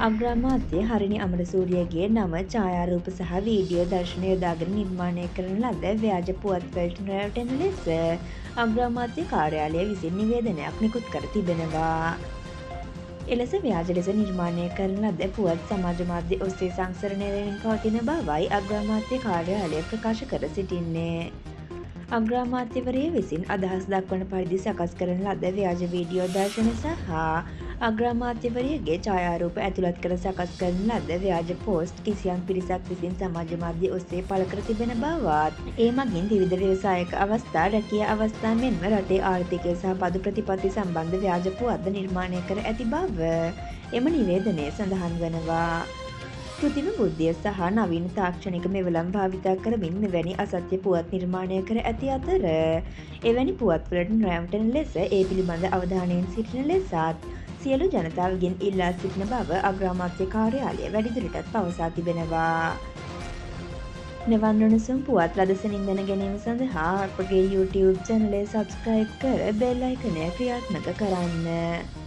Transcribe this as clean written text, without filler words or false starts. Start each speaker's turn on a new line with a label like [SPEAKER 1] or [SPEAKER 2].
[SPEAKER 1] අග්‍රාමාත්‍ය හරිනි අමරසූරියගේ නම ඡායාරූප සහ වීඩියෝ දර්ශන යොදාගෙන නිර්මාණය කරන ලද ව්‍යාජ පුවත්වලට නොරැවටෙන ලෙස අග්‍රාමාත්‍ය කාර්යාලය විසින් නිවේදනයක් නිකුත් කර තිබෙනවා. එලෙස ව්‍යාජ ලෙස නිර්මාණය කරන ලද පුවත් සමාජ මාධ්‍ය ඔස්සේ සංසරණය වෙමින් පවතින බවයි අග්‍රාමාත්‍ය කාර්යාලය ප්‍රකාශ කර සිටින්නේ. අග්‍රාමාත්‍යවරිය විසින් අදහස් දක්වන පරිදි සකස් කරන ලද ව්‍යාජ වීඩියෝ දර්ශන සහ අග්‍රාමාත්‍යවරියගේ ඡායාරූප ඇතුළත් කර සකස් කරන ලද ව්‍යාජ පෝස්ට් කිසියම් පිරිසක් විසින් සමාජ මාධ්‍ය ඔස්සේ පළ කර තිබෙන බවත්, ඒ මගින් විවිධ ව්‍යවසායක අවස්ථා, රැකියා අවස්ථා මෙන්ම රටේ ආර්ථිකය සහ පදු ප්‍රතිපත්ති සම්බන්ධ ව්‍යාජ පුවත්ද නිර්මාණය කර ඇති බව එම නිවේදනයේ සඳහන් වනවා. කෘතිම බුද්ධිය සහ නවීන තාක්ෂණික මෙවලම් භාවිතා කරමින් මෙවැනි අසත්‍ය පුවත් නිර්මාණය කර ඇති අතර එවැනි පුවත්වලට නොරැවටෙන ලෙස ඒ පිළිබඳ අවධානයෙන් සිටින ලෙසත් සියලු ජනතාවගෙන් ඉල්ලා සිටින බව අග්‍රාමාත්‍ය කාර්යාලය වැඩිදුරටත් පවසා තිබෙනවා. මෙවන් උණුසුම් පුවත් ලදසනින් දැන ගැනීම සඳහා අපගේ YouTube චැනලය සබ්ස්ක්‍රයිබ් කර බෙල් අයිකනය ක්‍රියාත්මක කරන්න.